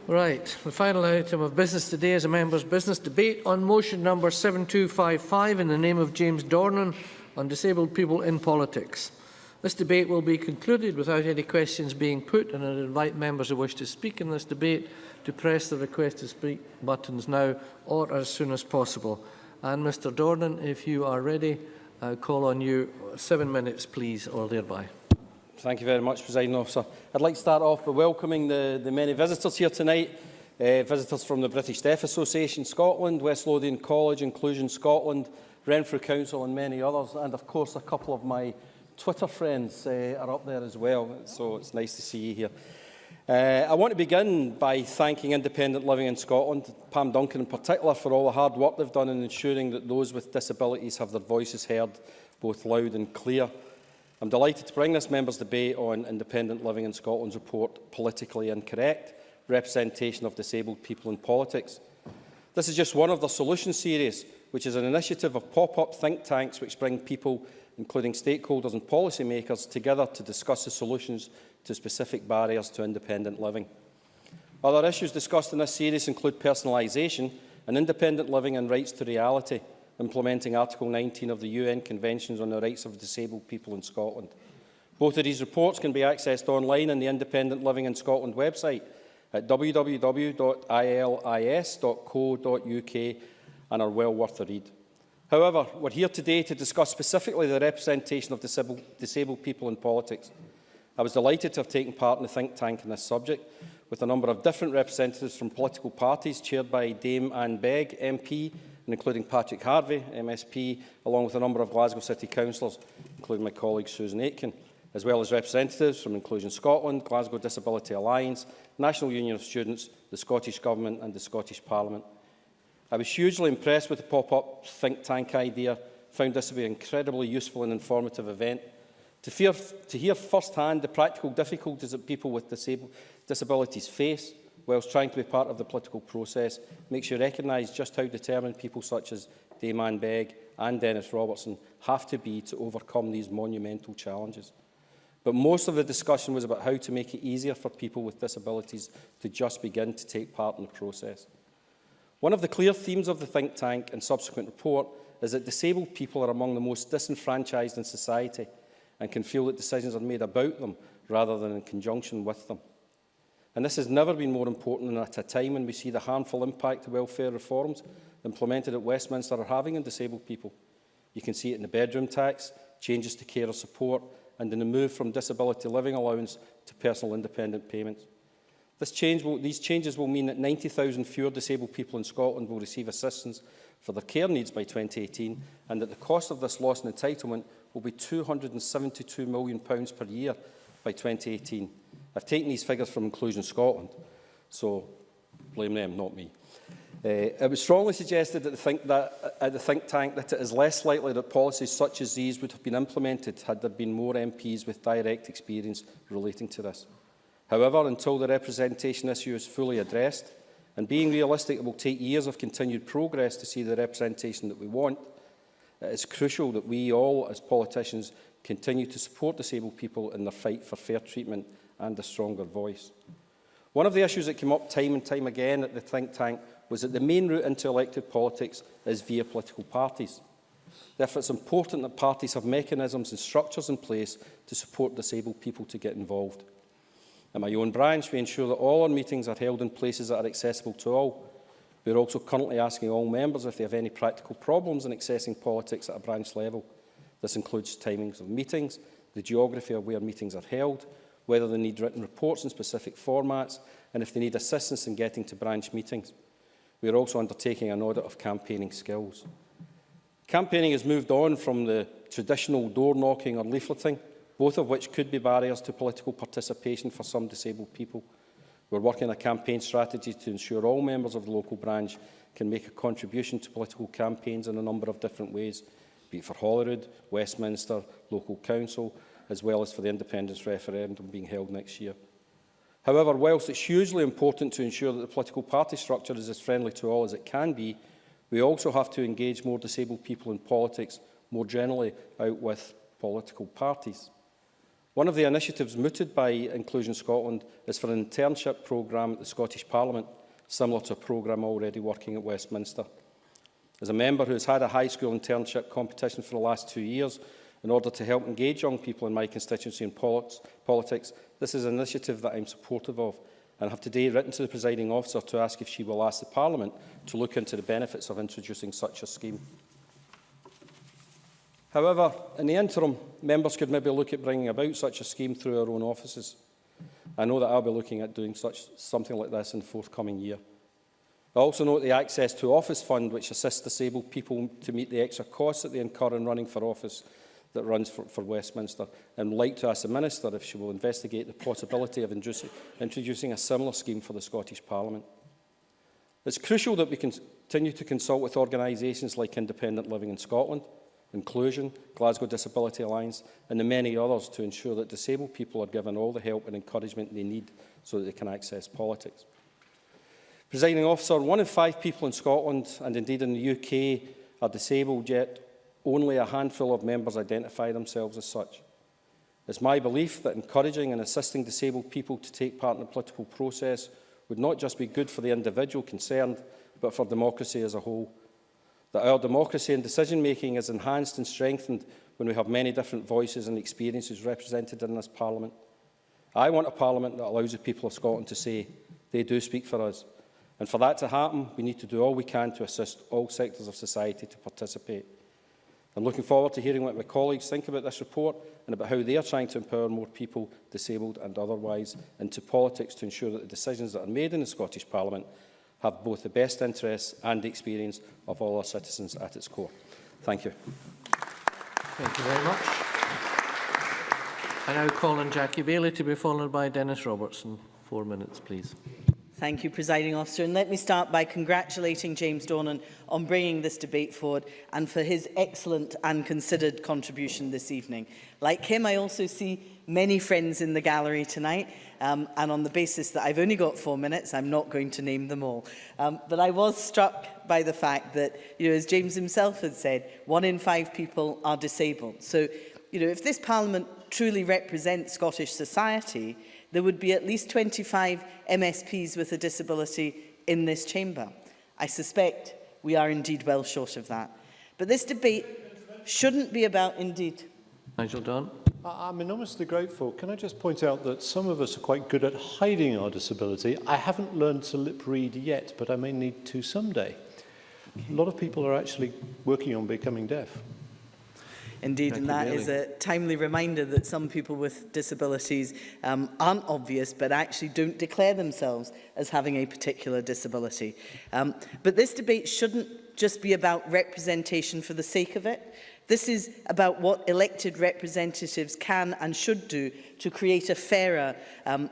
Right. The final item of business today is a members' business debate on motion number 7255 in the name of James-Dornan on disabled people in politics. This debate will be concluded without any questions being put, and I invite members who wish to speak in this debate to press the request to speak buttons now or as soon as possible. And Mr Dornan, if you are ready, I'll call on you. 7 minutes, please, or thereby. Thank you very much, Presiding Officer. I'd like to start off by welcoming the many visitors here tonight. Visitors from the British Deaf Association Scotland, West Lothian College, Inclusion Scotland, Renfrew Council and many others. And of course a couple of my Twitter friends are up there as well, so it's nice to see you here. I want to begin by thanking Independent Living in Scotland, Pam Duncan in particular, for all the hard work they've done in ensuring that those with disabilities have their voices heard both loud and clear. I'm delighted to bring this members' debate on Independent Living in Scotland's report, Politically Incorrect, Representation of Disabled People in Politics. This is just one of the solution series, which is an initiative of pop-up think tanks which bring people, including stakeholders and policymakers, together to discuss the solutions to specific barriers to independent living. Other issues discussed in this series include personalisation and independent living and rights to reality, implementing Article 19 of the UN Conventions on the Rights of Disabled People in Scotland. Both of these reports can be accessed online on the Independent Living in Scotland website at www.ilis.co.uk and are well worth a read. However, we're here today to discuss specifically the representation of disabled people in politics. I was delighted to have taken part in the think tank on this subject, with a number of different representatives from political parties chaired by Dame Anne Begg, MP, and including Patrick Harvey, MSP, along with a number of Glasgow City councillors, including my colleague Susan Aitken, as well as representatives from Inclusion Scotland, Glasgow Disability Alliance, National Union of Students, the Scottish Government and the Scottish Parliament. I was hugely impressed with the pop-up think tank idea, found this to be an incredibly useful and informative event. To hear firsthand the practical difficulties that people with disabilities face whilst trying to be part of the political process makes you recognise just how determined people such as Dame Anne Begg and Dennis Robertson have to be to overcome these monumental challenges. But most of the discussion was about how to make it easier for people with disabilities to just begin to take part in the process. One of the clear themes of the think tank and subsequent report is that disabled people are among the most disenfranchised in society and can feel that decisions are made about them rather than in conjunction with them. And this has never been more important than at a time when we see the harmful impact of welfare reforms implemented at Westminster are having on disabled people. You can see it in the bedroom tax, changes to carer support, and in the move from disability living allowance to personal independent payments. These changes will mean that 90,000 fewer disabled people in Scotland will receive assistance for their care needs by 2018, and that the cost of this loss in entitlement will be £272 million per year by 2018. I've taken these figures from Inclusion Scotland, so blame them, not me. It was strongly suggested at the think tank that it is less likely that policies such as these would have been implemented had there been more MPs with direct experience relating to this. However, until the representation issue is fully addressed, and being realistic, it will take years of continued progress to see the representation that we want, it is crucial that we all, as politicians, continue to support disabled people in their fight for fair treatment and a stronger voice. One of the issues that came up time and time again at the think tank was that the main route into elected politics is via political parties. Therefore, it's important that parties have mechanisms and structures in place to support disabled people to get involved. At my own branch, we ensure that all our meetings are held in places that are accessible to all. We are also currently asking all members if they have any practical problems in accessing politics at a branch level. This includes timings of meetings, the geography of where meetings are held, whether they need written reports in specific formats, and if they need assistance in getting to branch meetings. We are also undertaking an audit of campaigning skills. Campaigning has moved on from the traditional door-knocking or leafleting, both of which could be barriers to political participation for some disabled people. We're working on a campaign strategy to ensure all members of the local branch can make a contribution to political campaigns in a number of different ways, be it for Holyrood, Westminster, local council, as well as for the independence referendum being held next year. However, whilst it's hugely important to ensure that the political party structure is as friendly to all as it can be, we also have to engage more disabled people in politics more generally out with political parties. One of the initiatives mooted by Inclusion Scotland is for an internship programme at the Scottish Parliament, similar to a programme already working at Westminster. As a member who has had a high school internship competition for the last 2 years, in order to help engage young people in my constituency in politics, this is an initiative that I am supportive of, and have today written to the presiding officer to ask if she will ask the Parliament to look into the benefits of introducing such a scheme. However, in the interim, members could maybe look at bringing about such a scheme through our own offices. I know that I'll be looking at doing something like this in the forthcoming year. I also note the Access to Office Fund, which assists disabled people to meet the extra costs that they incur in running for office that runs for Westminster, and would like to ask the Minister if she will investigate the possibility of introducing a similar scheme for the Scottish Parliament. It's crucial that we continue to consult with organisations like Independent Living in Scotland, Inclusion, Glasgow Disability Alliance and the many others to ensure that disabled people are given all the help and encouragement they need so that they can access politics. Presiding Officer, 1 in 5 people in Scotland and indeed in the UK are disabled, yet only a handful of members identify themselves as such. It's my belief that encouraging and assisting disabled people to take part in the political process would not just be good for the individual concerned, but for democracy as a whole. That our democracy and decision-making is enhanced and strengthened when we have many different voices and experiences represented in this Parliament. I want a Parliament that allows the people of Scotland to say they do speak for us. And for that to happen, we need to do all we can to assist all sectors of society to participate. I'm looking forward to hearing what my colleagues think about this report and about how they are trying to empower more people, disabled and otherwise, into politics to ensure that the decisions that are made in the Scottish Parliament have both the best interests and the experience of all our citizens at its core. Thank you. Thank you very much. I now call on Jackie Bailey to be followed by Dennis Robertson. 4 minutes, please. Thank you, Presiding Officer. And let me start by congratulating James Dornan on bringing this debate forward and for his excellent and considered contribution this evening. Like him, I also see many friends in the gallery tonight, and on the basis that I've only got 4 minutes, I'm not going to name them all. But I was struck by the fact that, as James himself had said, 1 in 5 people are disabled. So, if this Parliament truly represents Scottish society, there would be at least 25 MSPs with a disability in this chamber. I suspect we are indeed well short of that. But this debate shouldn't be about indeed. Nigel Dunn. I'm enormously grateful. Can I just point out that some of us are quite good at hiding our disability? I haven't learned to lip read yet, but I may need to someday. A lot of people are actually working on becoming deaf. Indeed, and that is a timely reminder that some people with disabilities aren't obvious, but actually don't declare themselves as having a particular disability. But this debate shouldn't just be about representation for the sake of it. This is about what elected representatives can and should do to create a fairer,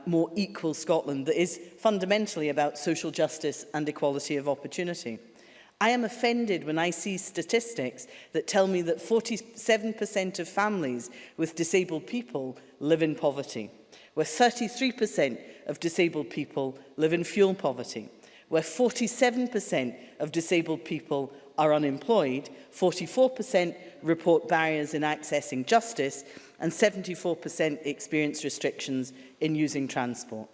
more equal Scotland that is fundamentally about social justice and equality of opportunity. I am offended when I see statistics that tell me that 47% of families with disabled people live in poverty, where 33% of disabled people live in fuel poverty, where 47% of disabled people are unemployed, 44% report barriers in accessing justice, and 74% experience restrictions in using transport.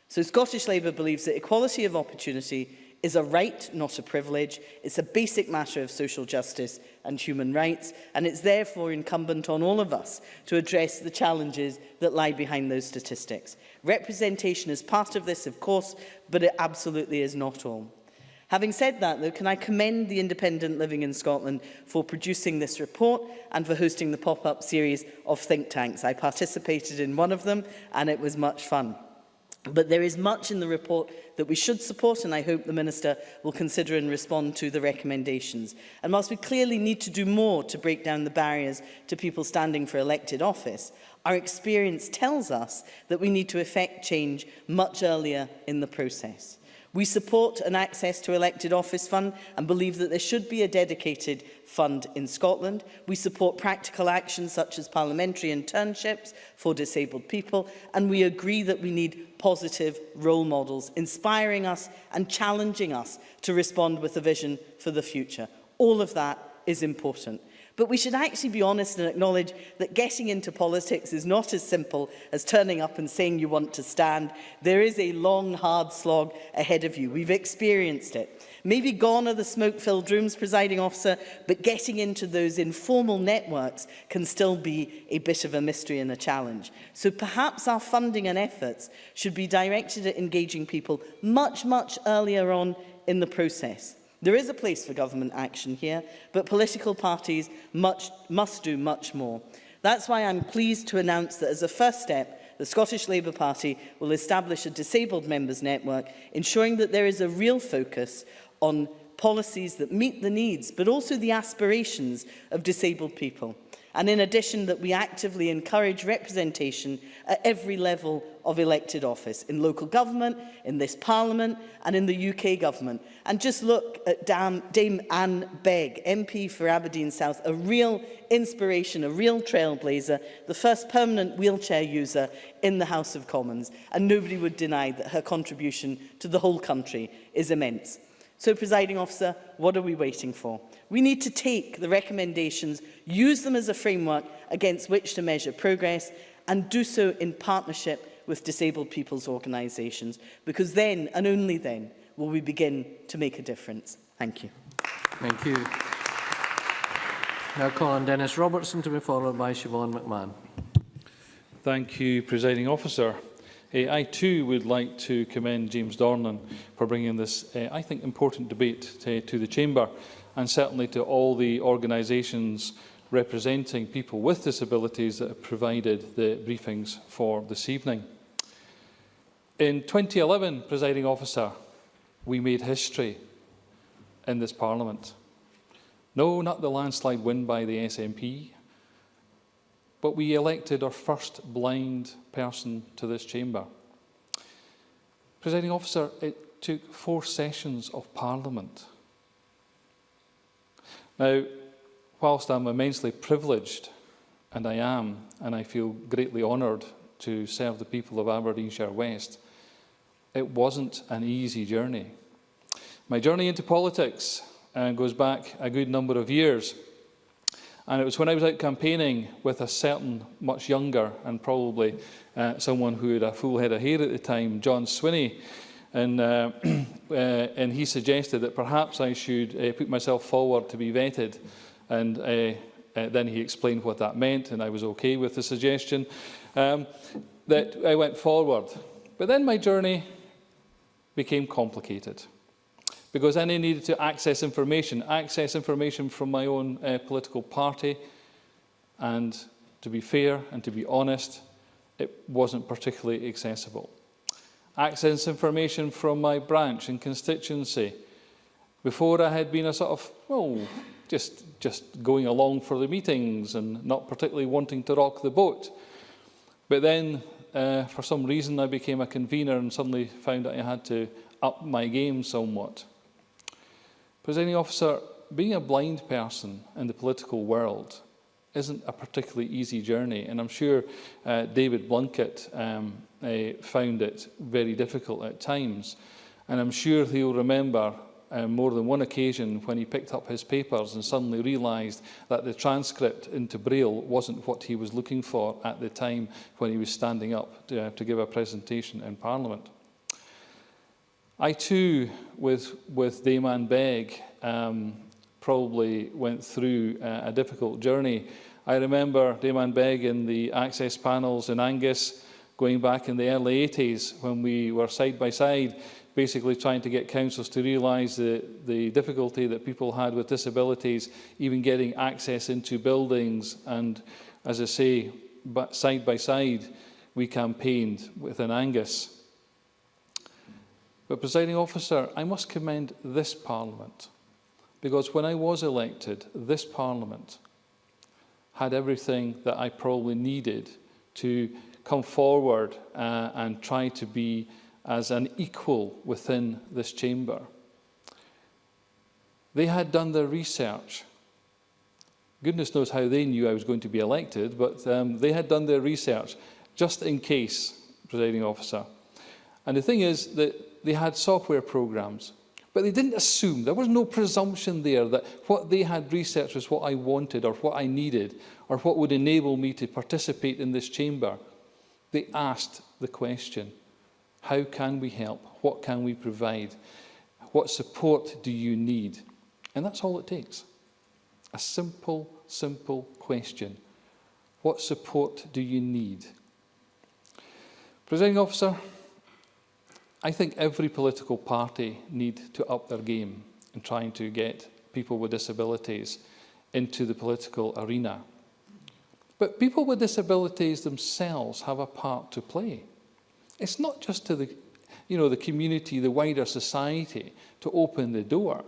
So Scottish Labour believes that equality of opportunity is a right, not a privilege. It's a basic matter of social justice and human rights, and it's therefore incumbent on all of us to address the challenges that lie behind those statistics. Representation is part of this, of course, but it absolutely is not all. Having said that, though, can I commend the Independent Living in Scotland for producing this report and for hosting the pop-up series of think tanks. I participated in one of them, and it was much fun. But there is much in the report that we should support, and I hope the Minister will consider and respond to the recommendations. And whilst we clearly need to do more to break down the barriers to people standing for elected office, our experience tells us that we need to effect change much earlier in the process. We support an Access to Elected Office fund and believe that there should be a dedicated fund in Scotland. We support practical actions such as parliamentary internships for disabled people, and we agree that we need positive role models, inspiring us and challenging us to respond with a vision for the future. All of that is important. But we should actually be honest and acknowledge that getting into politics is not as simple as turning up and saying you want to stand. There is a long, hard slog ahead of you. We've experienced it. Maybe gone are the smoke-filled rooms, presiding officer, but getting into those informal networks can still be a bit of a mystery and a challenge. So perhaps our funding and efforts should be directed at engaging people much, much earlier on in the process. There is a place for government action here, but political parties must do much more. That's why I'm pleased to announce that as a first step, the Scottish Labour Party will establish a disabled members network, ensuring that there is a real focus on policies that meet the needs, but also the aspirations of disabled people. And in addition, that we actively encourage representation at every level of elected office, in local government, in this Parliament and in the UK government. And just look at Dame Anne Begg, MP for Aberdeen South, a real inspiration, a real trailblazer, the first permanent wheelchair user in the House of Commons. And nobody would deny that her contribution to the whole country is immense. So, presiding officer, what are we waiting for? We need to take the recommendations, use them as a framework against which to measure progress, and do so in partnership with disabled people's organisations, because then, and only then, will we begin to make a difference. Thank you. Thank you. Now call on Dennis Robertson to be followed by Siobhan McMahon. Thank you, presiding officer. I too would like to commend James Dornan for bringing this, I think, important debate to the Chamber, and certainly to all the organisations representing people with disabilities that have provided the briefings for this evening. In 2011, presiding officer, we made history in this Parliament. No, not the landslide win by the SNP, but we elected our first blind person to this chamber. Presiding officer, it took 4 sessions of Parliament. Now, whilst I'm immensely privileged, and I am, and I feel greatly honoured to serve the people of Aberdeenshire West, it wasn't an easy journey. My journey into politics goes back a good number of years. And it was when I was out campaigning with a certain much younger and probably someone who had a full head of hair at the time, John Swinney, and he suggested that perhaps I should put myself forward to be vetted. And then he explained what that meant, and I was okay with the suggestion, that I went forward. But then my journey became complicated, because then I needed to access information from my own political party, and to be fair and to be honest, it wasn't particularly accessible. Access information from my branch and constituency. Before I had been a sort of, well, just going along for the meetings and not particularly wanting to rock the boat. But then, for some reason, I became a convener and suddenly found that I had to up my game somewhat. Presiding officer, being a blind person in the political world isn't a particularly easy journey, and I'm sure David Blunkett found it very difficult at times. And I'm sure he'll remember more than one occasion when he picked up his papers and suddenly realised that the transcript into Braille wasn't what he was looking for at the time when he was standing up to give a presentation in Parliament. I too, with Dame Anne Begg, probably went through a difficult journey. I remember Dame Anne Begg in the access panels in Angus, going back in the early 80s when we were side by side, basically trying to get councils to realise the difficulty that people had with disabilities, even getting access into buildings. And as I say, side by side, we campaigned within Angus. But, presiding officer, I must commend this Parliament, because when I was elected, this Parliament had everything that I probably needed to come forward and try to be as an equal within this chamber. They had done their research. Goodness knows how they knew I was going to be elected, but they had done their research just in case, presiding officer. And the thing is that they had software programs But they didn't assume. There was no presumption there that what they had researched was what I wanted or what I needed or what would enable me to participate in this chamber. They asked the question, how can we help? What can we provide? What support do you need? And that's all it takes. A simple, simple question. What support do you need? Presiding Officer, I think every political party need to up their game in trying to get people with disabilities into the political arena. But people with disabilities themselves have a part to play. It's not just to the community, the wider society, to open the door.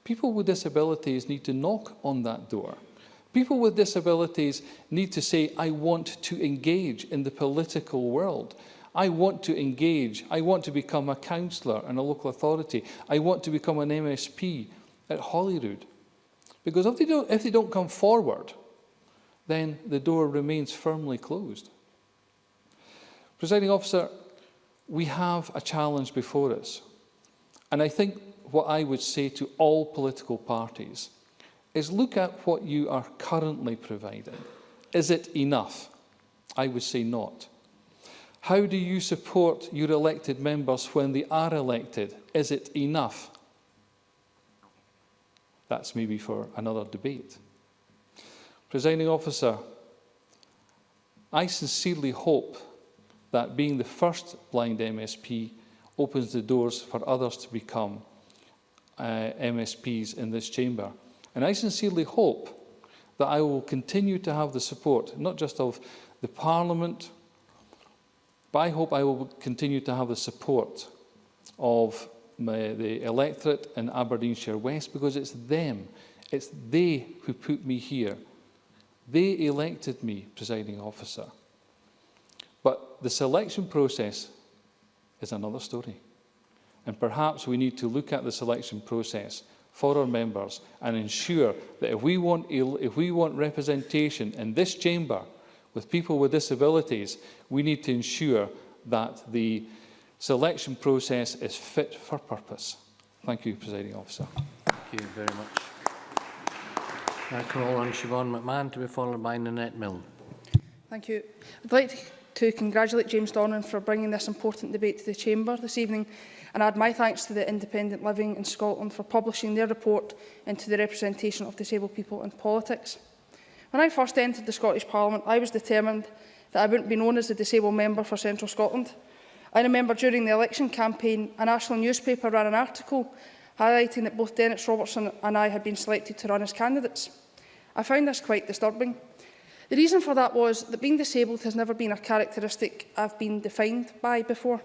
People with disabilities need to knock on that door. People with disabilities need to say, I want to engage in the political world. I want to engage. I want to become a councillor in a local authority. I want to become an MSP at Holyrood. Because if they don't come forward, then the door remains firmly closed. Presiding Officer, we have a challenge before us. And I think what I would say to all political parties is look at what you are currently providing. Is it enough? I would say not. How do you support your elected members when they are elected? Is it enough? That's maybe for another debate. Presiding Officer, I sincerely hope that being the first blind MSP opens the doors for others to become MSPs in this chamber. And I sincerely hope that I will continue to have the support, not just of the Parliament, but I hope I will continue to have the support of the electorate in Aberdeenshire West, because it's them, it's they who put me here. They elected me, Presiding Officer. But the selection process is another story. And perhaps we need to look at the selection process for our members and ensure that if we want representation in this chamber with people with disabilities, we need to ensure that the selection process is fit for purpose. Thank you, Presiding Officer. Thank you very much. I call on Siobhan McMahon to be followed by Nanette Milne. Thank you. I'd like to congratulate James Dornan for bringing this important debate to the Chamber this evening and add my thanks to the Independent Living in Scotland for publishing their report into the representation of disabled people in politics. When I first entered the Scottish Parliament, I was determined that I wouldn't be known as the disabled member for Central Scotland. I remember during the election campaign, a national newspaper ran an article highlighting that both Dennis Robertson and I had been selected to run as candidates. I found this quite disturbing. The reason for that was that being disabled has never been a characteristic I've been defined by before.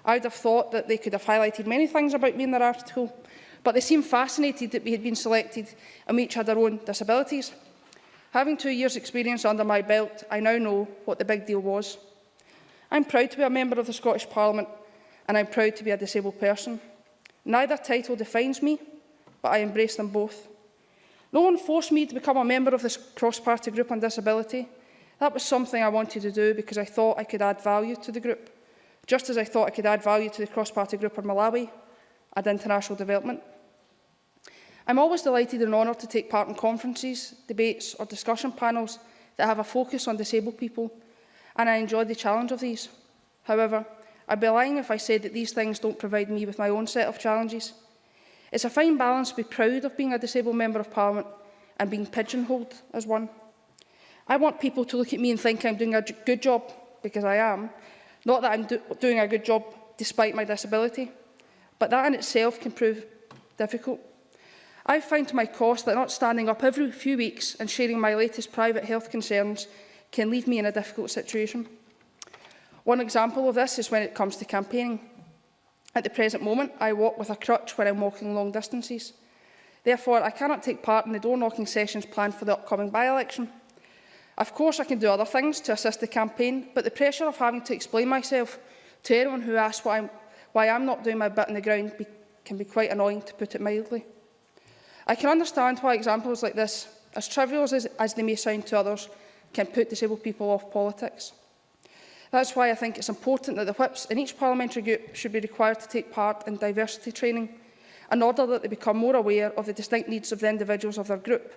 I would have thought that they could have highlighted many things about me in their article, but they seemed fascinated that we had been selected and we each had our own disabilities. Having 2 years' experience under my belt, I now know what the big deal was. I'm proud to be a member of the Scottish Parliament, and I'm proud to be a disabled person. Neither title defines me, but I embrace them both. No one forced me to become a member of this cross-party group on disability. That was something I wanted to do because I thought I could add value to the group, just as I thought I could add value to the cross-party group on Malawi and international development. I'm always delighted and honoured to take part in conferences, debates or discussion panels that have a focus on disabled people, and I enjoy the challenge of these. However, I'd be lying if I said that these things don't provide me with my own set of challenges. It's a fine balance to be proud of being a disabled member of Parliament and being pigeonholed as one. I want people to look at me and think I'm doing a good job, because I am, not that I'm doing a good job despite my disability, but that in itself can prove difficult. I've found to my cost that not standing up every few weeks and sharing my latest private health concerns can leave me in a difficult situation. One example of this is when it comes to campaigning. At the present moment, I walk with a crutch when I'm walking long distances. Therefore, I cannot take part in the door-knocking sessions planned for the upcoming by-election. Of course, I can do other things to assist the campaign, but the pressure of having to explain myself to anyone who asks why I'm not doing my bit on the ground can be quite annoying, to put it mildly. I can understand why examples like this, as trivial as they may sound to others, can put disabled people off politics. That's why I think it's important that the whips in each parliamentary group should be required to take part in diversity training in order that they become more aware of the distinct needs of the individuals of their group,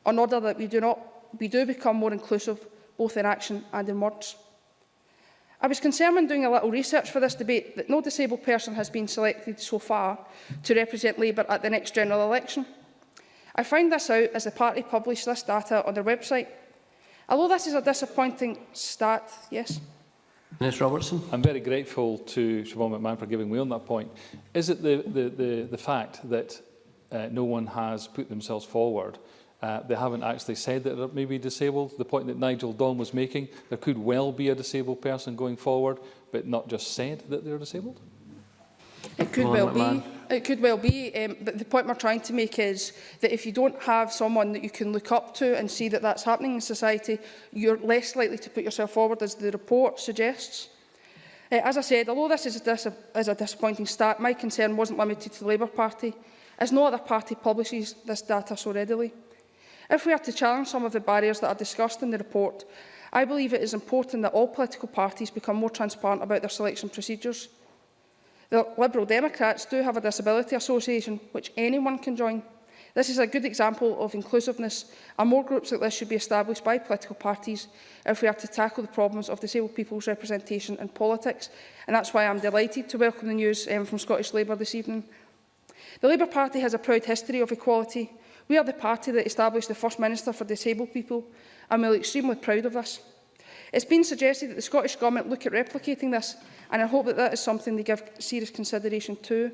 in order that we do become more inclusive, both in action and in words. I was concerned when doing a little research for this debate that no disabled person has been selected so far to represent Labour at the next general election. I found this out as the party published this data on their website. Although this is a disappointing start, yes. Ms Robertson. I'm very grateful to Siobhan McMahon for giving me on that point. Is it the fact that no one has put themselves forward? They haven't actually said that they may be disabled. The point that Nigel Dawn was making, there could well be a disabled person going forward, but not just said that they're disabled? It could well be. It could well be. But the point we're trying to make is that if you don't have someone that you can look up to and see that that's happening in society, you're less likely to put yourself forward, as the report suggests. As I said, although this is a disappointing start, my concern wasn't limited to the Labour Party, as no other party publishes this data so readily. If we are to challenge some of the barriers that are discussed in the report, I believe it is important that all political parties become more transparent about their selection procedures. The Liberal Democrats do have a disability association which anyone can join. This is a good example of inclusiveness, and more groups like this should be established by political parties if we are to tackle the problems of disabled people's representation in politics. And that's why I'm delighted to welcome the news from Scottish Labour this evening. The Labour Party has a proud history of equality. We are the party that established the First Minister for Disabled People, and we are extremely proud of this. It's been suggested that the Scottish Government look at replicating this, and I hope that that is something they give serious consideration to.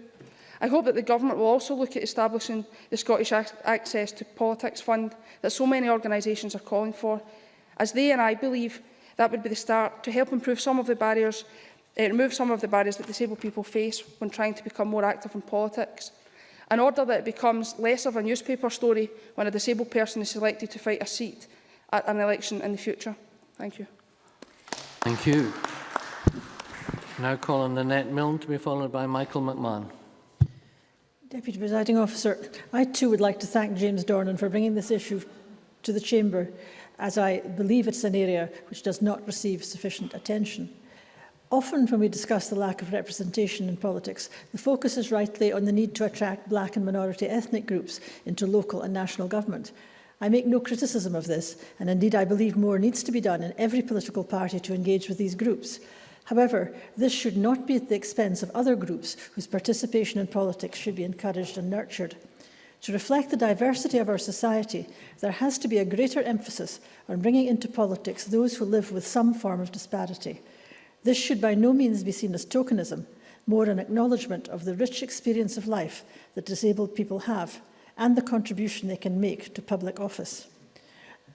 I hope that the Government will also look at establishing the Scottish Access to Politics Fund that so many organisations are calling for, as they and I believe that would be the start to help improve some of the barriers, remove some of the barriers that disabled people face when trying to become more active in politics, in order that it becomes less of a newspaper story when a disabled person is selected to fight a seat at an election in the future. Thank you. Thank you. Now call on Nanette Milne to be followed by Michael McMahon. Deputy Presiding Officer, I too would like to thank James Dornan for bringing this issue to the Chamber, as I believe it's an area which does not receive sufficient attention. Often when we discuss the lack of representation in politics, the focus is rightly on the need to attract black and minority ethnic groups into local and national government. I make no criticism of this, and indeed I believe more needs to be done in every political party to engage with these groups. However, this should not be at the expense of other groups whose participation in politics should be encouraged and nurtured. To reflect the diversity of our society, there has to be a greater emphasis on bringing into politics those who live with some form of disparity. This should by no means be seen as tokenism, more an acknowledgement of the rich experience of life that disabled people have and the contribution they can make to public office.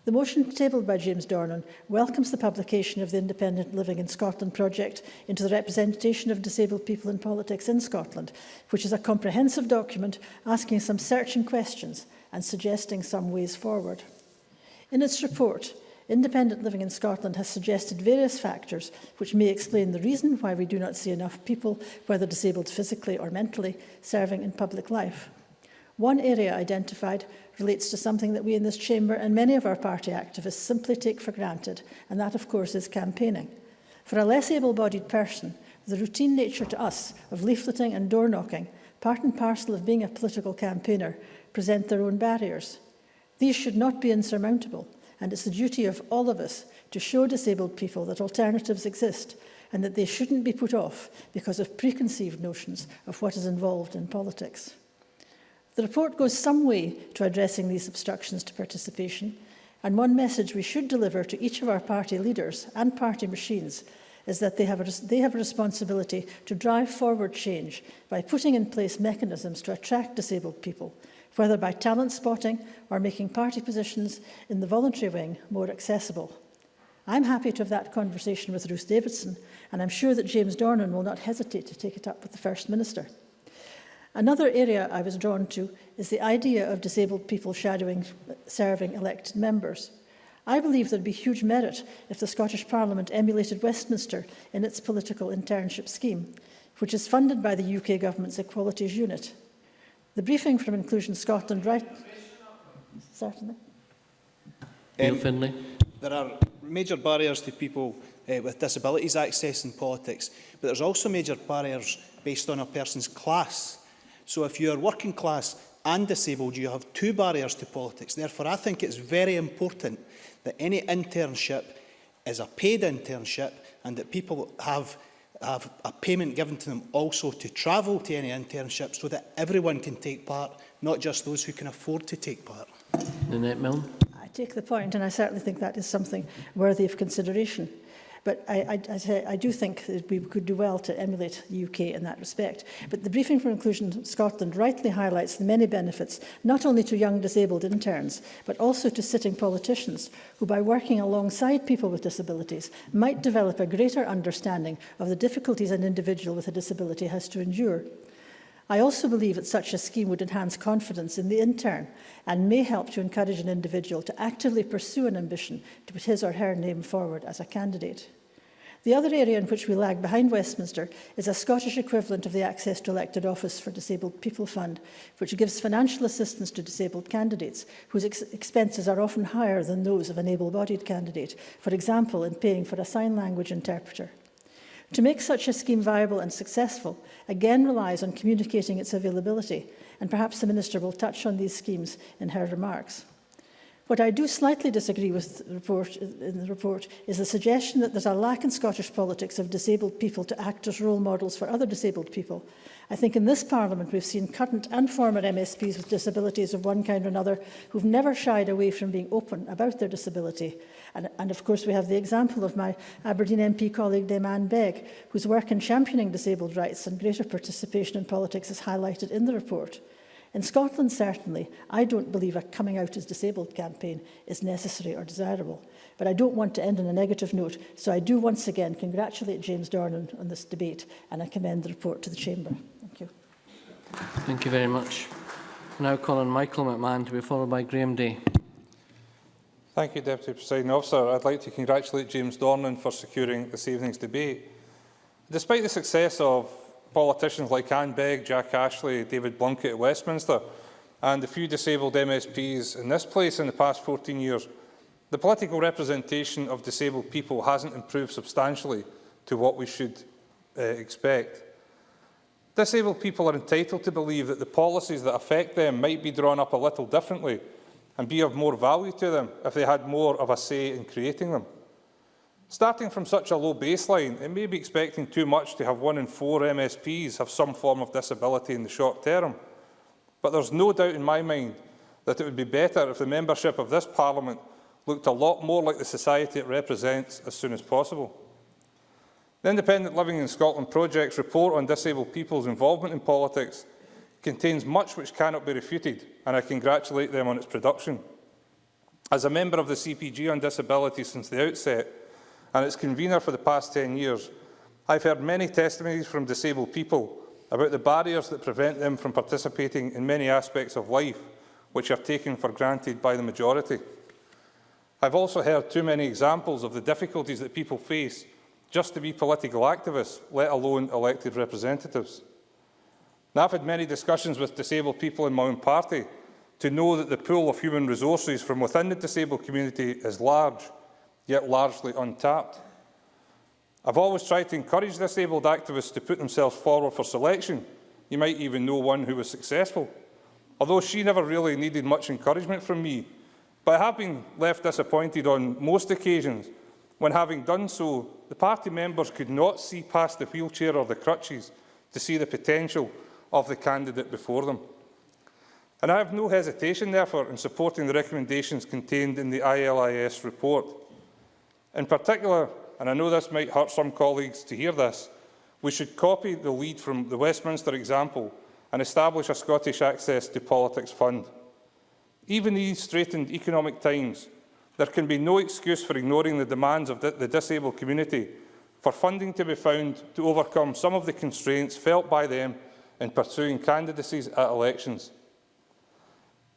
The motion tabled by James Dornan welcomes the publication of the Independent Living in Scotland project into the representation of disabled people in politics in Scotland, which is a comprehensive document asking some searching questions and suggesting some ways forward. In its report, Independent Living in Scotland has suggested various factors which may explain the reason why we do not see enough people, whether disabled physically or mentally, serving in public life. One area identified relates to something that we in this chamber and many of our party activists simply take for granted, and that, of course, is campaigning. For a less able-bodied person, the routine nature to us of leafleting and door-knocking, part and parcel of being a political campaigner, present their own barriers. These should not be insurmountable, and it's the duty of all of us to show disabled people that alternatives exist and that they shouldn't be put off because of preconceived notions of what is involved in politics. The report goes some way to addressing these obstructions to participation, and one message we should deliver to each of our party leaders and party machines is that they have a responsibility to drive forward change by putting in place mechanisms to attract disabled people, whether by talent spotting or making party positions in the voluntary wing more accessible. I'm happy to have that conversation with Ruth Davidson, and I'm sure that James Dornan will not hesitate to take it up with the First Minister. Another area I was drawn to is the idea of disabled people shadowing serving elected members. I believe there'd be huge merit if the Scottish Parliament emulated Westminster in its political internship scheme, which is funded by the UK Government's Equalities Unit. The briefing from Inclusion Scotland Certainly. Neil Findlay. There are major barriers to people with disabilities accessing politics, but there's also major barriers based on a person's class. So if you are working class and disabled, you have two barriers to politics. Therefore, I think it's very important that any internship is a paid internship and that people have a payment given to them also to travel to any internship so that everyone can take part, not just those who can afford to take part. Nanette Milne. I take the point, and I certainly think that is something worthy of consideration. But I do think that we could do well to emulate the UK in that respect. But the Briefing for Inclusion Scotland rightly highlights the many benefits, not only to young disabled interns, but also to sitting politicians, who by working alongside people with disabilities might develop a greater understanding of the difficulties an individual with a disability has to endure. I also believe that such a scheme would enhance confidence in the intern and may help to encourage an individual to actively pursue an ambition to put his or her name forward as a candidate. The other area in which we lag behind Westminster is a Scottish equivalent of the Access to Elected Office for Disabled People Fund, which gives financial assistance to disabled candidates whose expenses are often higher than those of an able-bodied candidate, for example, in paying for a sign language interpreter. To make such a scheme viable and successful, again relies on communicating its availability, and perhaps the Minister will touch on these schemes in her remarks. What I do slightly disagree with in the report is the suggestion that there's a lack in Scottish politics of disabled people to act as role models for other disabled people. I think in this Parliament we've seen current and former MSPs with disabilities of one kind or another who've never shied away from being open about their disability. And of course we have the example of my Aberdeen MP colleague Damane Begg, whose work in championing disabled rights and greater participation in politics is highlighted in the report. In Scotland, certainly, I don't believe a coming out as disabled campaign is necessary or desirable. But I don't want to end on a negative note, so I do once again congratulate James Dornan on this debate, and I commend the report to the Chamber. Thank you. Thank you very much. I now call on Michael McMahon to be followed by Graham Day. Thank you, Deputy Presiding Officer. I'd like to congratulate James Dornan for securing this evening's debate. Despite the success of politicians like Anne Begg, Jack Ashley, David Blunkett at Westminster, and the few disabled MSPs in this place in the past 14 years, the political representation of disabled people hasn't improved substantially to what we should expect. Disabled people are entitled to believe that the policies that affect them might be drawn up a little differently and be of more value to them if they had more of a say in creating them. Starting from such a low baseline, it may be expecting too much to have 1 in 4 MSPs have some form of disability in the short term. But there's no doubt in my mind that it would be better if the membership of this Parliament looked a lot more like the society it represents as soon as possible. The Independent Living in Scotland Project's report on disabled people's involvement in politics contains much which cannot be refuted, and I congratulate them on its production. As a member of the CPG on disability since the outset, and its convener for the past 10 years, I've heard many testimonies from disabled people about the barriers that prevent them from participating in many aspects of life, which are taken for granted by the majority. I've also heard too many examples of the difficulties that people face just to be political activists, let alone elected representatives. Now, I've had many discussions with disabled people in my own party to know that the pool of human resources from within the disabled community is large, yet largely untapped. I've always tried to encourage disabled activists to put themselves forward for selection. You might even know one who was successful, although she never really needed much encouragement from me. But I have been left disappointed on most occasions when, having done so, the party members could not see past the wheelchair or the crutches to see the potential of the candidate before them. And I have no hesitation, therefore, in supporting the recommendations contained in the ILIS report. In particular, and I know this might hurt some colleagues to hear this, we should copy the lead from the Westminster example and establish a Scottish Access to Politics Fund. Even in these straitened economic times, there can be no excuse for ignoring the demands of the disabled community for funding to be found to overcome some of the constraints felt by them in pursuing candidacies at elections.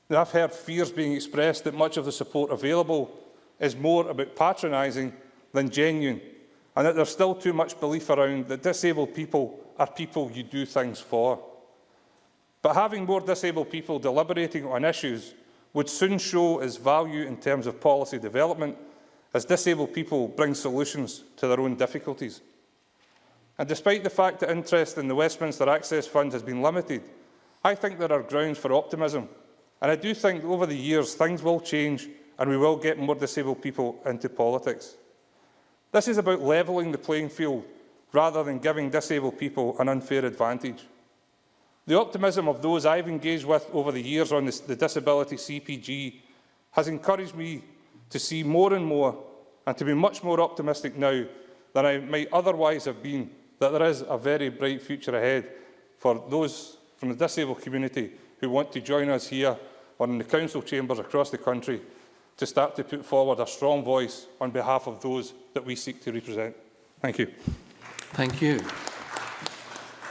Now, I've heard fears being expressed that much of the support available is more about patronising than genuine, and that there's still too much belief around that disabled people are people you do things for. But having more disabled people deliberating on issues would soon show its value in terms of policy development, as disabled people bring solutions to their own difficulties. And despite the fact that interest in the Westminster Access Fund has been limited, I think there are grounds for optimism, and I do think over the years things will change and we will get more disabled people into politics. This is about levelling the playing field rather than giving disabled people an unfair advantage. The optimism of those I've engaged with over the years on the disability CPG has encouraged me to see more and more and to be much more optimistic now than I might otherwise have been that there is a very bright future ahead for those from the disabled community who want to join us here or in the council chambers across the country to start to put forward a strong voice on behalf of those that we seek to represent. Thank you. Thank you.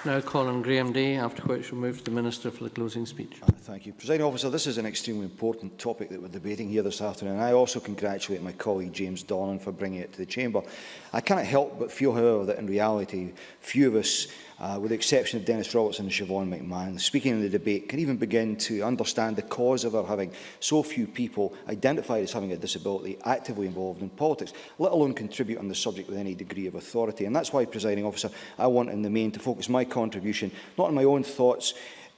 Now call on Graham Day, after which we'll move to the Minister for the closing speech. Thank you. Presiding Officer, this is an extremely important topic that we're debating here this afternoon. I also congratulate my colleague James-Dornan for bringing it to the Chamber. I cannot help but feel, however, that in reality, few of us, with the exception of Dennis Robertson and Siobhan McMahon, speaking in the debate, can even begin to understand the cause of our having so few people identified as having a disability actively involved in politics, let alone contribute on the subject with any degree of authority. And that's why, Presiding Officer, I want in the main to focus my contribution not on my own thoughts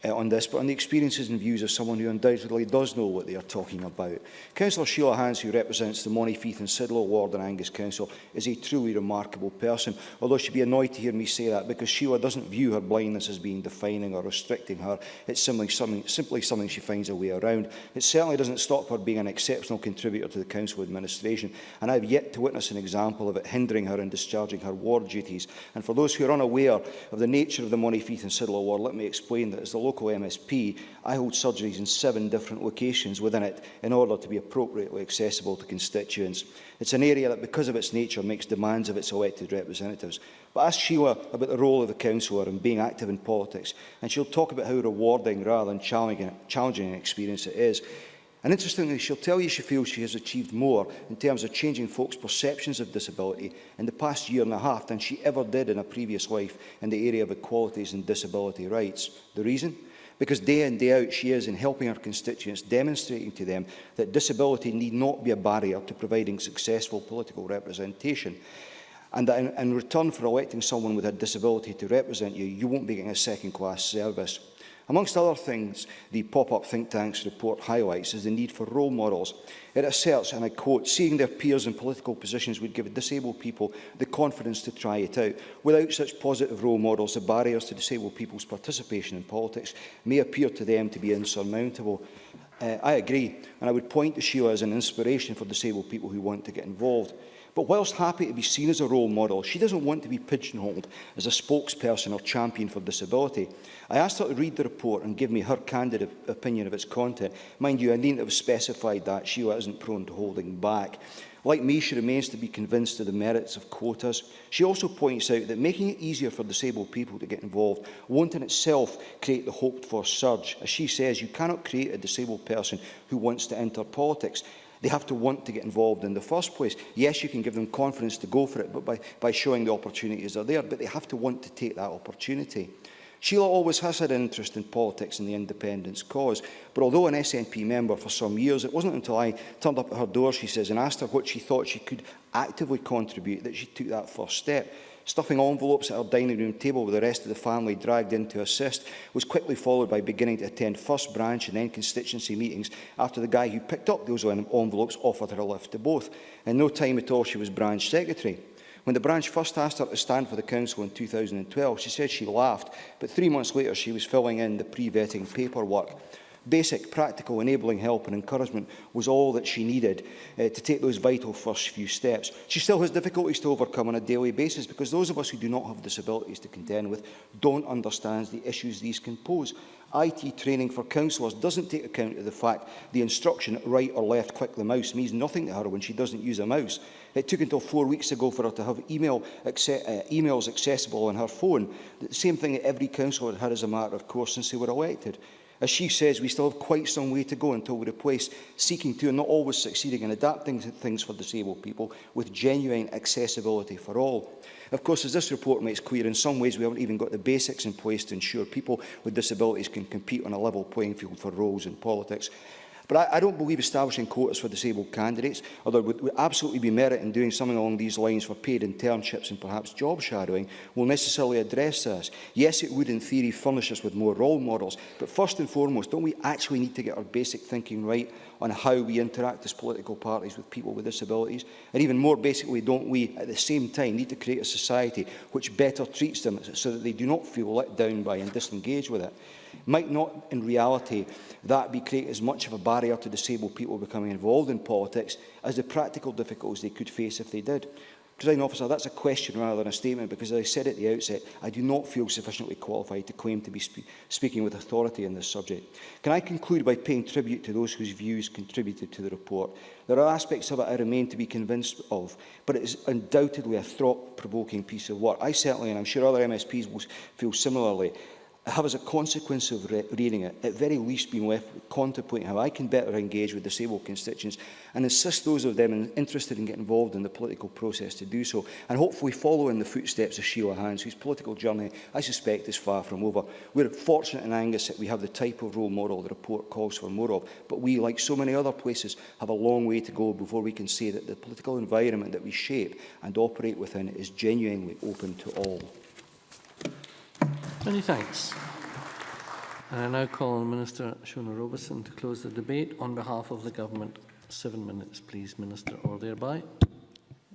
on this, but on the experiences and views of someone who undoubtedly does know what they are talking about. Councillor Sheila Hans, who represents the Monteith and Sidlow ward in Angus Council, is a truly remarkable person, although she'd be annoyed to hear me say that because Sheila doesn't view her blindness as being defining or restricting her. It's simply something she finds a way around. It certainly doesn't stop her being an exceptional contributor to the council administration, and I've yet to witness an example of it hindering her in discharging her ward duties. And for those who are unaware of the nature of the Monteith and Sidlow ward, let me explain that as the local MSP, I hold surgeries in 7 different locations within it in order to be appropriately accessible to constituents. It's an area that, because of its nature, makes demands of its elected representatives. But ask Sheila about the role of the councillor in being active in politics, and she'll talk about how rewarding rather than challenging an experience it is. And interestingly, she'll tell you she feels she has achieved more in terms of changing folks' perceptions of disability in the past year and a half than she ever did in a previous life in the area of equalities and disability rights. The reason? Because day in, day out, she is in helping her constituents, demonstrating to them that disability need not be a barrier to providing successful political representation, and that in return for electing someone with a disability to represent you, you won't be getting a second-class service. Amongst other things, the pop-up think tank's report highlights is the need for role models. It asserts, and I quote, seeing their peers in political positions would give disabled people the confidence to try it out. Without such positive role models, the barriers to disabled people's participation in politics may appear to them to be insurmountable. I agree, and I would point to Sheila as an inspiration for disabled people who want to get involved. But whilst happy to be seen as a role model, she doesn't want to be pigeonholed as a spokesperson or champion for disability. I asked her to read the report and give me her candid opinion of its content. Mind you, I needn't have specified that. Sheila isn't prone to holding back. Like me, she remains to be convinced of the merits of quotas. She also points out that making it easier for disabled people to get involved won't in itself create the hoped-for surge. As she says, you cannot create a disabled person who wants to enter politics. They have to want to get involved in the first place. Yes, you can give them confidence to go for it, but by showing the opportunities are there, but they have to want to take that opportunity. Sheila always has had an interest in politics and the independence cause, but although an SNP member for some years, it wasn't until I turned up at her door, she says, and asked her what she thought she could actively contribute that she took that first step. Stuffing envelopes at her dining room table with the rest of the family dragged in to assist was quickly followed by beginning to attend first branch and then constituency meetings after the guy who picked up those envelopes offered her a lift to both. In no time at all, she was branch secretary. When the branch first asked her to stand for the council in 2012, she said she laughed, but 3 months later she was filling in the pre-vetting paperwork. Basic, practical, enabling help and encouragement was all that she needed to take those vital first few steps. She still has difficulties to overcome on a daily basis because those of us who do not have disabilities to contend with don't understand the issues these can pose. IT training for councillors doesn't take account of the fact the instruction right or left click the mouse means nothing to her when she doesn't use a mouse. It took until 4 weeks ago for her to have emails accessible on her phone, the same thing that every councillor had had as a matter of course since they were elected. As she says, we still have quite some way to go until we replace seeking to and not always succeeding in adapting things for disabled people with genuine accessibility for all. Of course, as this report makes clear, in some ways we haven't even got the basics in place to ensure people with disabilities can compete on a level playing field for roles in politics. But I don't believe establishing quotas for disabled candidates, or there would absolutely be merit in doing something along these lines for paid internships and perhaps job shadowing, will necessarily address this. Yes, it would in theory furnish us with more role models, but first and foremost, don't we actually need to get our basic thinking right on how we interact as political parties with people with disabilities? And even more basically, don't we at the same time need to create a society which better treats them so that they do not feel let down by and disengage with it? Might not, in reality, that be create as much of a barrier to disabled people becoming involved in politics as the practical difficulties they could face if they did? Presiding Officer, that's a question rather than a statement, because as I said at the outset, I do not feel sufficiently qualified to claim to be speaking with authority on this subject. Can I conclude by paying tribute to those whose views contributed to the report? There are aspects of it I remain to be convinced of, but it is undoubtedly a thought-provoking piece of work. I certainly, and I'm sure other MSPs will feel similarly, have, as a consequence of reading it, at very least been left contemplating how I can better engage with disabled constituents and assist those of them interested in getting involved in the political process to do so, and hopefully follow in the footsteps of Sheila Hans, whose political journey, I suspect, is far from over. We're fortunate in Angus that we have the type of role model the report calls for more of, but we, like so many other places, have a long way to go before we can say that the political environment that we shape and operate within is genuinely open to all. Many thanks. And I now call on Minister Shona Robertson to close the debate on behalf of the Government. 7 minutes, please, Minister, or thereby.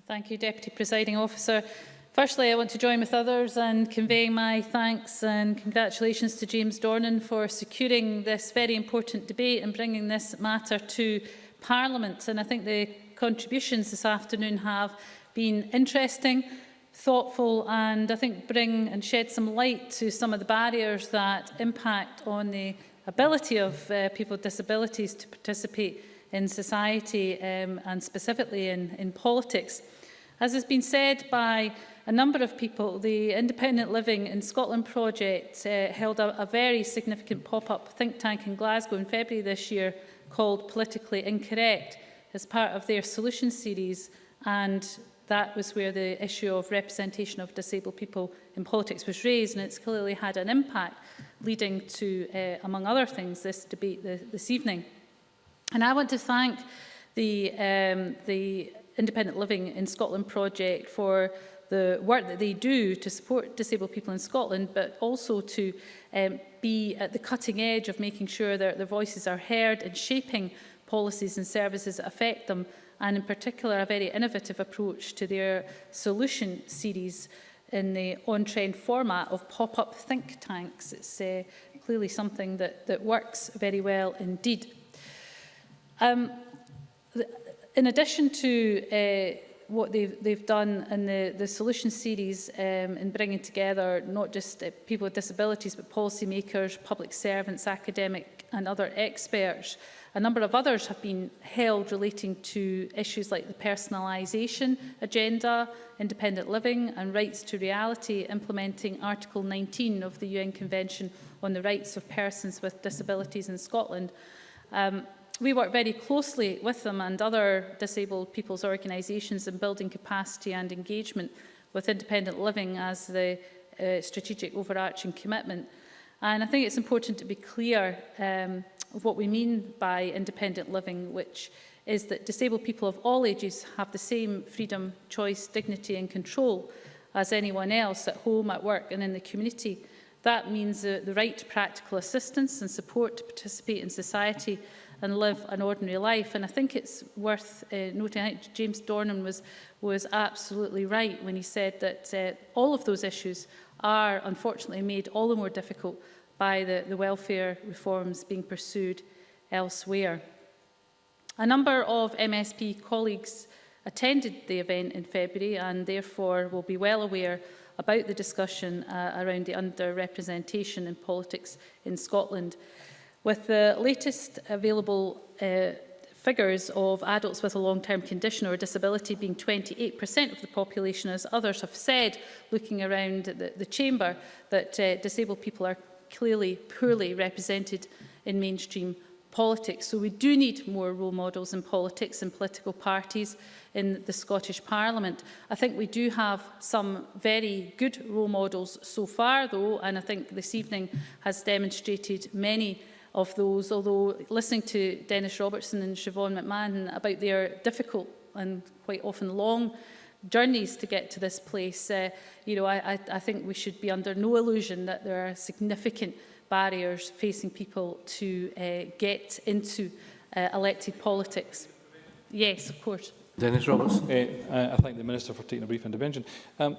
Thank you, Deputy Presiding Officer. Firstly, I want to join with others in conveying my thanks and congratulations to James Dornan for securing this very important debate and bringing this matter to Parliament. And I think the contributions this afternoon have been interesting, thoughtful, and I think bring and shed some light to some of the barriers that impact on the ability of people with disabilities to participate in society and specifically in politics. As has been said by a number of people, the Independent Living in Scotland project held a very significant pop-up think tank in Glasgow in February this year called Politically Incorrect as part of their solution series, and that was where the issue of representation of disabled people in politics was raised, and it's clearly had an impact, leading to, among other things, this debate this evening. And I want to thank the Independent Living in Scotland project for the work that they do to support disabled people in Scotland, but also to be at the cutting edge of making sure that their voices are heard and shaping policies and services that affect them, and in particular a very innovative approach to their solution series in the on-trend format of pop-up think tanks. It's clearly something that works very well indeed. In addition to what they've done in the solution series in bringing together not just people with disabilities but policymakers, public servants, academic and other experts, a number of others have been held relating to issues like the personalisation agenda, independent living and rights to reality, implementing Article 19 of the UN Convention on the Rights of Persons with Disabilities in Scotland. We work very closely with them and other disabled people's organisations in building capacity and engagement with independent living as the strategic overarching commitment. And I think it's important to be clear of what we mean by independent living, which is that disabled people of all ages have the same freedom, choice, dignity and control as anyone else at home, at work and in the community. That means the right to practical assistance and support to participate in society and live an ordinary life. And I think it's worth noting, I think James Dornan was absolutely right when he said that all of those issues are unfortunately made all the more difficult by the welfare reforms being pursued elsewhere. A number of MSP colleagues attended the event in February and therefore will be well aware about the discussion around the underrepresentation in politics in Scotland. With the latest available figures of adults with a long-term condition or disability being 28% of the population, as others have said, looking around the chamber, that disabled people are clearly poorly represented in mainstream politics. So we do need more role models in politics and political parties in the Scottish Parliament. I think we do have some very good role models so far, though, and I think this evening has demonstrated many of those, although listening to Dennis Robertson and Siobhan McMahon about their difficult and quite often long journeys to get to this place, you know, I think we should be under no illusion that there are significant barriers facing people to get into elected politics. Yes, of course. Dennis Roberts. I thank the Minister for taking a brief intervention. The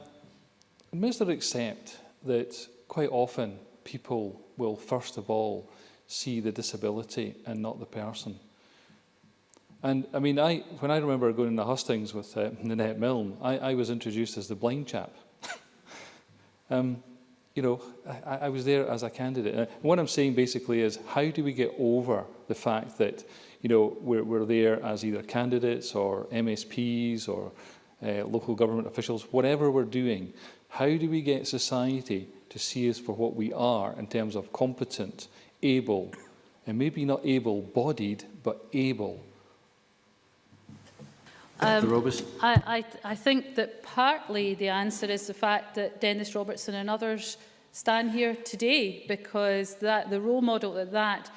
Minister accept that quite often people will first of all see the disability and not the person. And I mean, when I remember going into hustings with Nanette Milne, I was introduced as the blind chap. You know, I was there as a candidate. And what I'm saying basically is, how do we get over the fact that, you know, we're there as either candidates or MSPs or local government officials, whatever we're doing, how do we get society to see us for what we are in terms of competent, able, and maybe not able-bodied, but able? I think that partly the answer is the fact that Dennis Robertson and others stand here today, because the role model that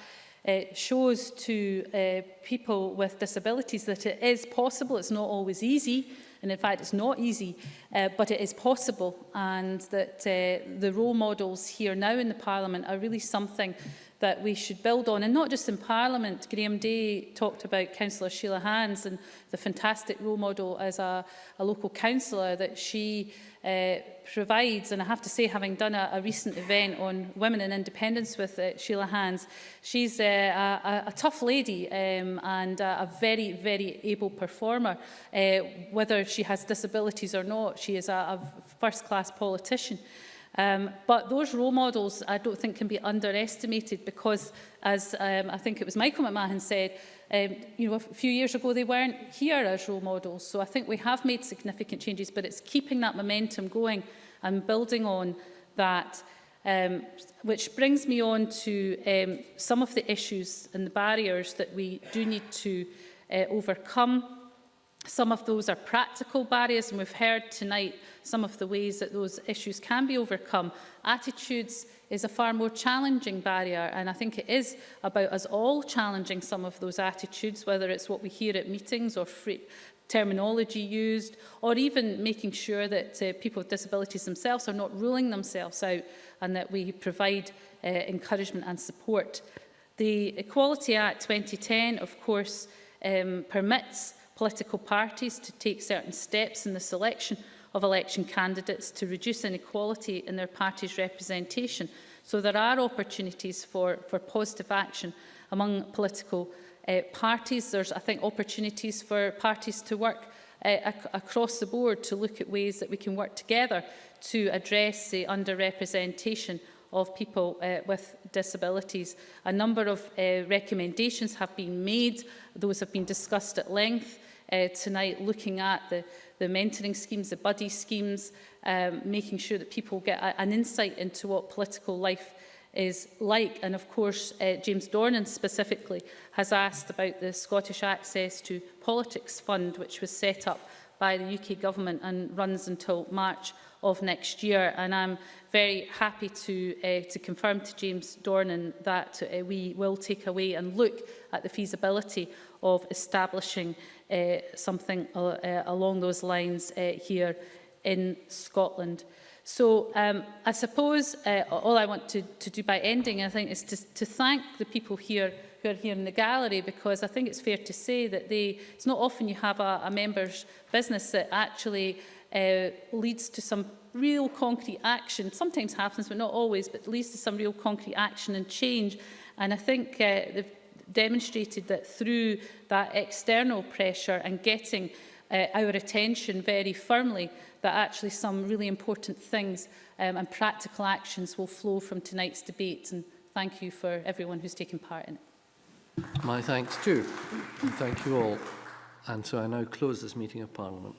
shows to people with disabilities that it is possible. It's not always easy, and in fact it's not easy, but it is possible, and that the role models here now in the Parliament are really something that we should build on, and not just in Parliament. Graham Day talked about Councillor Sheila Hands and the fantastic role model as a local councillor that she provides. And I have to say, having done a recent event on women and independence with Sheila Hands, she's a tough lady and a very, very able performer. Whether she has disabilities or not, she is a first-class politician. But those role models, I don't think, can be underestimated, because, as I think it was Michael McMahon said, you know, a few years ago they weren't here as role models. So I think we have made significant changes, but it's keeping that momentum going and building on that, which brings me on to some of the issues and the barriers that we do need to overcome. Some of those are practical barriers, and we've heard tonight some of the ways that those issues can be overcome. Attitudes is a far more challenging barrier, and I think it is about us all challenging some of those attitudes, whether it's what we hear at meetings or terminology used, or even making sure that people with disabilities themselves are not ruling themselves out, and that we provide encouragement and support. The Equality Act 2010, of course, permits political parties to take certain steps in the selection of election candidates to reduce inequality in their party's representation. So there are opportunities for positive action among political parties. There's, I think, opportunities for parties to work across the board to look at ways that we can work together to address the underrepresentation of people with disabilities. A number of recommendations have been made. Those have been discussed at length tonight, looking at the mentoring schemes, the buddy schemes, making sure that people get an insight into what political life is like. And of course, James-Dornan specifically has asked about the Scottish Access to Politics Fund, which was set up by the UK Government and runs until March of next year. And I'm very happy to confirm to James-Dornan that we will take away and look at the feasibility of establishing something along those lines here in Scotland. So I suppose all I want to do by ending, I think, is to thank the people here who are here in the gallery, because I think it's fair to say that it's not often you have a member's business that actually leads to some real concrete action. Sometimes happens, but not always, but leads to some real concrete action and change. And I think they've demonstrated that through that external pressure and getting our attention very firmly, that actually some really important things and practical actions will flow from tonight's debate. And thank you for everyone who's taken part in it. My thanks too. And thank you all. And so I now close this meeting of Parliament.